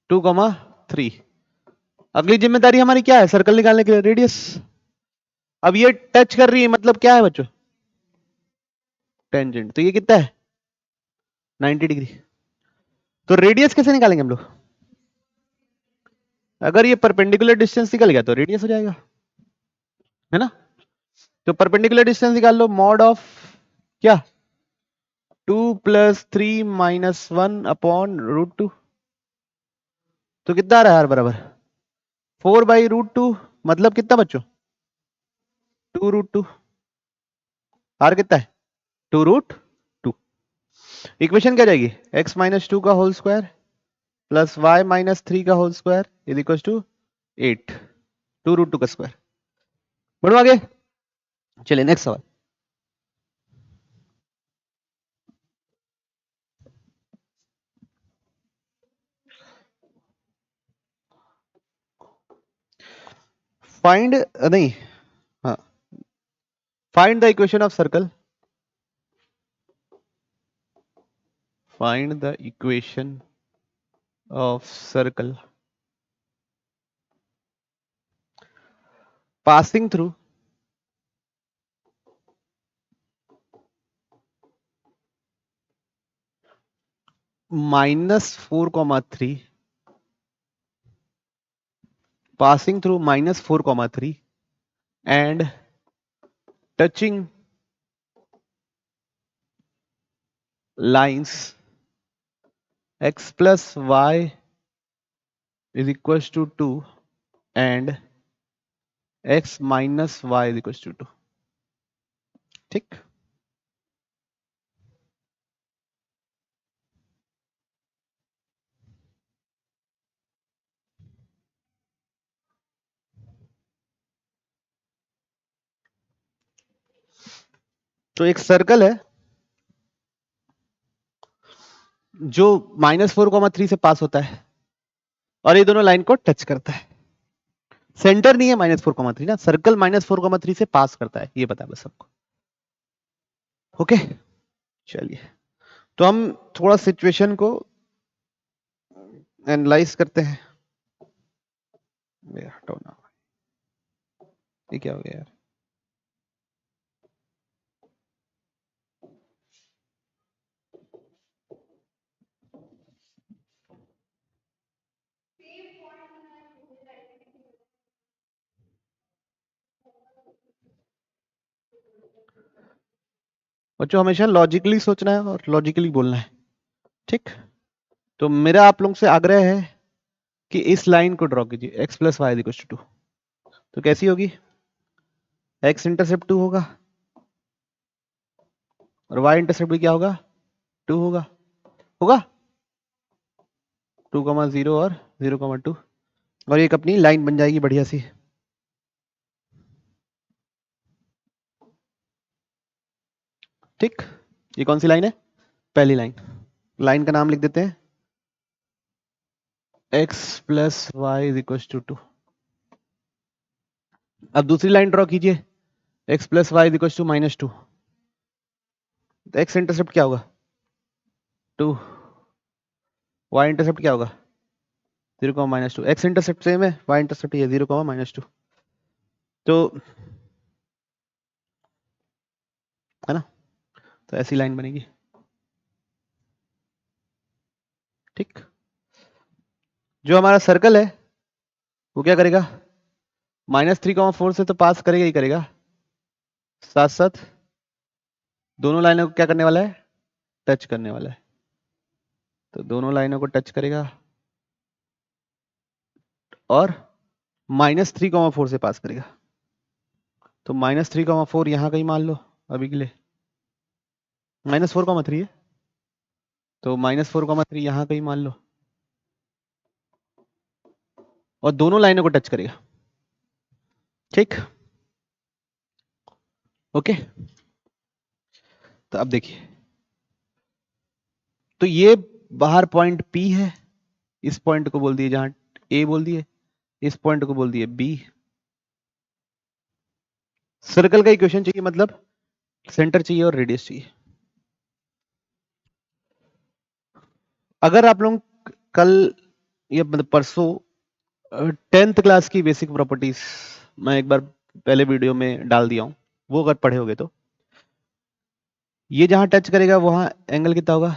2,3। अगली जिम्मेदारी हमारी क्या है? सर्कल निकालने के लिए रेडियस। अब ये टच कर रही है, मतलब क्या है बच्चों? टेंजेंट। तो ये कितना है? 90 डिग्री। तो रेडियस कैसे निकालेंगे हम लोग? अगर ये परपेंडिकुलर डिस्टेंस निकल गया तो रेडियस हो जाएगा, है ना? तो परपेंडिकुलर डिस्टेंस निकाल लो, मॉड ऑफ क्या? 2 प्लस 3 माइनस 1 अपॉन √2। तो कितना आ रहा है आर बराबर 4/√2, मतलब कितना बच्चों? 2√2। आर कितना है? 2√2। इक्वेशन क्या जाएगी? x माइनस 2 का whole square plus y minus 3 का whole square is equal to 8, 2√2 का स्क्वायर। बढ़ो आगे, चलिए नेक्स्ट सवाल। फाइंड नहीं, हाँ, find the equation of circle, find the equation of circle passing through -4,3, passing through -4,3 and touching lines x plus y is equals to 2 and x minus y is equals to 2। ठीक, तो एक सर्कल है जो -4,3 से पास होता है और ये दोनों लाइन को टच करता है। सेंटर नहीं है -4,3 ना, सर्कल -4,3 से पास करता है, ये पता है बस सबको। ओके, चलिए तो हम थोड़ा सिचुएशन को एनालाइज करते हैं। हटाओ ना, ये क्या हो गया यार। बच्चों हमेशा लॉजिकली सोचना है और लॉजिकली बोलना है, ठीक। तो मेरा आप लोगों से आग्रह है कि इस लाइन को ड्रॉ कीजिए, x plus y equal to 2। तो कैसी होगी, x इंटरसेप्ट 2 होगा और y इंटरसेप्ट भी क्या होगा, 2 होगा, होगा 2,0 और 0,2, और एक अपनी लाइन बन जाएगी बढ़िया सी। ठीक, ये कौन सी लाइन है, पहली लाइन। लाइन का नाम लिख देते हैं x plus y is equal to 2। अब दूसरी लाइन ड्रॉ कीजिए, x plus y is equal to -2। तो x इंटरसेप्ट क्या होगा, 2, y इंटरसेप्ट क्या होगा, 0,-2। x इंटरसेप्ट सेम है, y इंटरसेप्ट ये 0,-2, तो है ना, तो ऐसी लाइन बनेगी। ठीक, जो हमारा सर्कल है वो क्या करेगा, -3,4 से तो पास करेगा ही करेगा, साथ साथ दोनों लाइनों को क्या करने वाला है, टच करने वाला है। तो दोनों लाइनों को टच करेगा और -3,4 से पास करेगा। तो -3,4 यहां कहीं मान लो अभी के लिए, -4,3 है, तो -4,3 यहां कहीं मान लो और दोनों लाइनों को टच करेगा। ठीक, ओके। तो अब देखिए, तो ये बाहर पॉइंट P है, इस पॉइंट को बोल दिए, जहां A बोल दिए, इस पॉइंट को बोल दिए B। सर्कल का इक्वेशन चाहिए, मतलब सेंटर चाहिए और रेडियस चाहिए। अगर आप लोग कल या मतलब परसों 10th क्लास की बेसिक प्रॉपर्टीज मैं एक बार पहले वीडियो में डाल दिया हूं, वो अगर पढ़े होगे तो ये जहां टच करेगा वहां एंगल कितना होगा,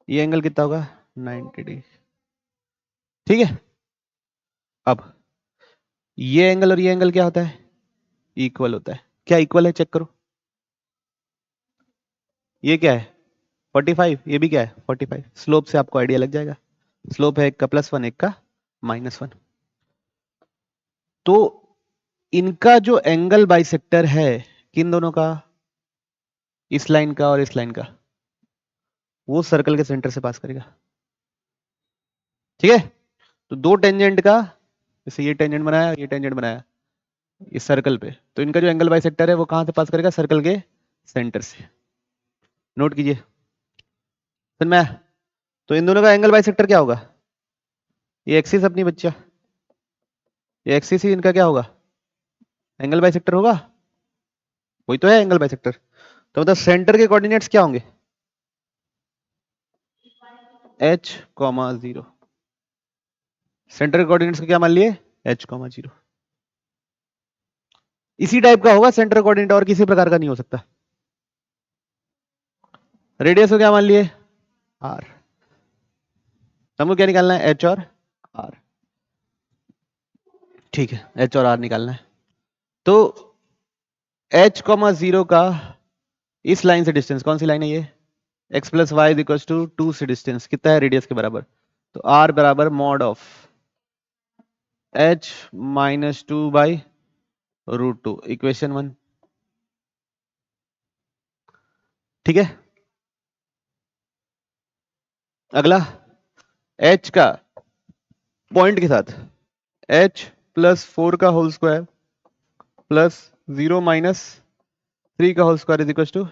ये एंगल कितना होगा, 90 डिग्री। ठीक है, अब ये एंगल और ये एंगल क्या होता है, इक्वल होता है। क्या इक्वल है, चेक करो, ये क्या है 45, ये भी क्या है 45। स्लोप से आपको आइडिया लग जाएगा, स्लोप है एक का +1 एक का -1। तो इनका जो एंगल बाइसेक्टर है, किन दोनों का, इस लाइन का और इस लाइन का, वो सर्कल के सेंटर से पास करेगा। ठीक है, तो दो टेंजेंट का, जैसे ये टेंजेंट बनाया, ये टेंजेंट बनाया इस सर्कल पे, तो इनका जो एंगल बाइसेक्टर है वो कहां से पास करेगा, सर्कल के सेंटर से। नोट कीजिए फिर मैं, तो इन दोनों का एंगल बाइसेक्टर क्या होगा, ये एक्सिस अपनी बच्चा, ये एक्सिस ही इनका क्या होगा, एंगल बाइसेक्टर होगा, वही तो है एंगल बाइसेक्टर। तो मतलब सेंटर के कोऑर्डिनेट्स क्या होंगे, h, 0। सेंटर के कोऑर्डिनेट्स को क्या मान लिए, h, 0। इसी टाइप का होगा सेंटर कोऑर्डिनेट, और किसी प्रकार का नहीं हो सकता। रेडियस को क्या मान लिए, r। हमको क्या निकालना है, h और r। ठीक है, h और r निकालना है। तो h, 0 का इस लाइन से डिस्टेंस, कौन सी लाइन है ये, x plus y is equal to 2 से डिस्टेंस कितना है, रेडियस के बराबर। तो r बराबर mod of h minus 2 by √2, equation 1। ठीक है, अगला h का पॉइंट के साथ h प्लस 4 का होल स्क्वायर प्लस 0 माइनस 3 का whole square is equal to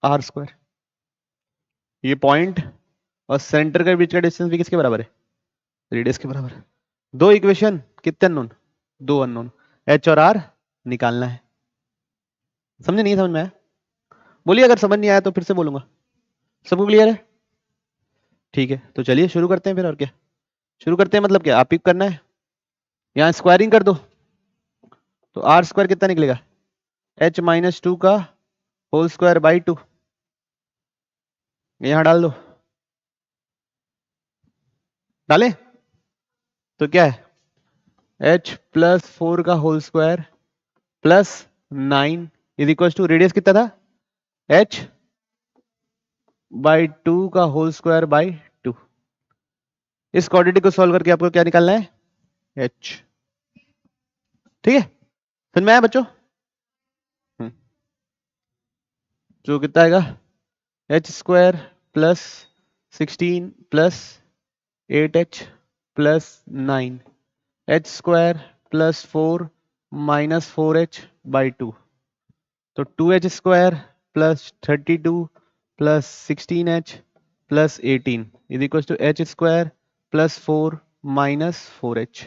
r square. ये पॉइंट और सेंटर के बीच का डिस्टेंस भी किसके बराबर है, रेडियस के बराबर है। दो इक्वेशन, कितने अननोन, दो अननोन, h और r निकालना है। समझे, नहीं समझ में आया बोलिए, अगर समझ नहीं आया तो फिर से बोलूंगा। सबको क्लियर है, ठीक है, तो चलिए शुरू करते हैं फिर, और क्या शुरू करते हैं, मतलब क्या आप पिक करना है, यहाँ स्क्वायरिंग कर दो, तो r स्क्वायर कितना निकलेगा, h माइनस 2 का होल स्क्वायर बाई 2, यहां डाल दो, डालें, तो क्या है h प्लस 4 का whole square plus 9 is equal to, radius कितना था, h बाई 2 का होल स्क्वायर बाई 2। इस क्वाड्रेटिक को सॉल्व करके आपको क्या निकालना है, h। ठीक है, समझ में आया बच्चों, जो कितना आएगा, h square plus 16 plus 8h plus 9, h square plus 4 minus 4h by 2, तो 2h square plus 32 plus 16h plus 18 is equal to h square plus 4 minus 4h,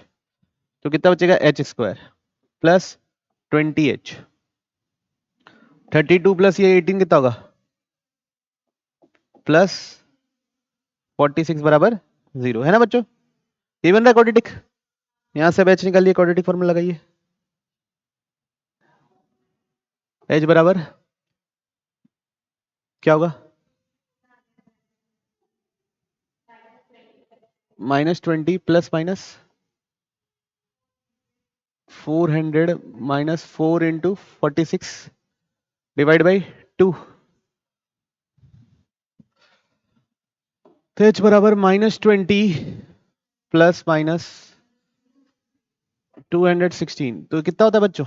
तो कितना बचेगा, h square plus 20h, 32 plus ये 18 कितना होगा, प्लस 46 बराबर 0, है ना बच्चों, ये बन रहा है क्वाड्रेटिक। यहां से h निकालिए, क्वाड्रेटिक फॉर्मूला लगाइए, h बराबर क्या होगा, -20 plus minus 400 minus 4 into 46 divide by 2, तो h बराबर -20 प्लस माइनस 216, तो कितना होता है बच्चों,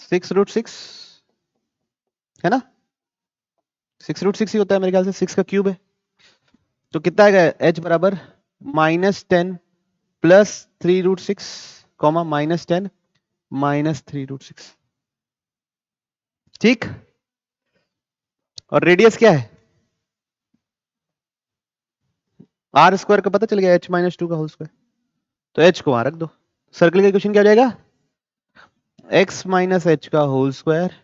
6√6, है ना, 6√6 ही होता है मेरे ख्याल से, 6 का क्यूब है, तो कितना आएगा, h बराबर -10 प्लस 3√6 कॉमा -10 माइनस 3√6। ठीक, और रेडियस क्या है, r स्क्वायर का पता चल गया, h माइनस 2 का होल स्क्वायर, तो h को वहां रख दो, सर्कल का इक्वेशन क्या हो जाएगा, x माइनस h का whole square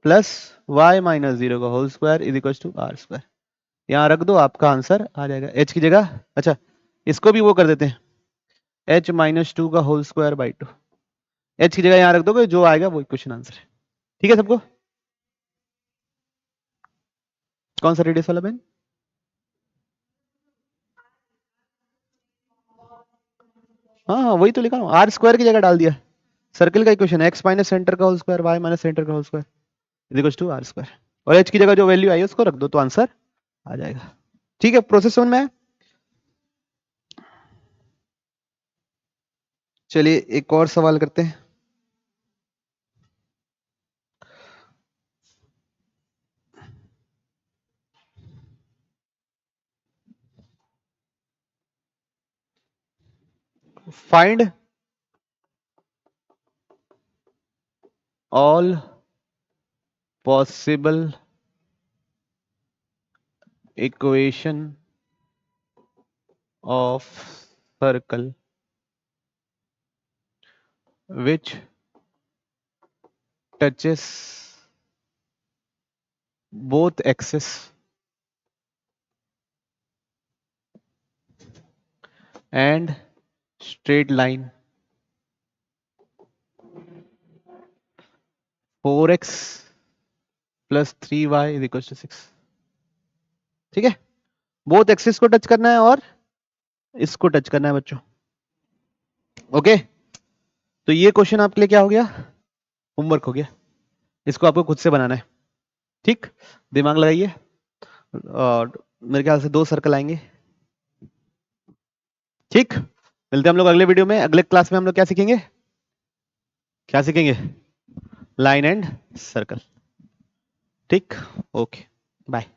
plus y minus 0 का whole square is equal to r square, यहां रख दो, आपका आंसर आ जाएगा, h की जगह, अच्छा इसको भी वो कर देते हैं, h माइनस 2 का होल स्क्वायर बाई 2, h की जगह यहां रख दोगे, जो आएगा वो क्वेश्चन आंसर है। ठीक है सबको, कौन सा रेडियस वाला बेन, हाँ हाँ वही तो लिखा हूँ, आर स्क्वायर की जगह डाल दिया, सर्कल का इक्वेशन x माइनस सेंटर का whole square y minus centre का whole square is equal to R square, और h की जगह जो वैल्यू आई है उसको रख दो, तो आंसर आ जाएगा। ठीक है, प्रोसेस समझ में है, चलिए एक और सवाल करते हैं। Find all possible equation of circle which touches both axes and straight line 4x plus 3y is equals to 6। ठीक है, बोथ एक्सिस को टच करना है और इसको टच करना है बच्चों। ओके, तो ये क्वेश्चन आपके लिए क्या हो गया, होमवर्क हो गया, इसको आपको खुद से बनाना है। ठीक, दिमाग लगाइए। और मेरे ख्याल से 2 सर्कल आएंगे। ठीक, मिलते हैं हम लोग अगले वीडियो में। अगले क्लास में हम लोग क्या सीखेंगे, क्या सीखेंगे, लाइन एंड सर्कल। ठीक, ओके, बाय।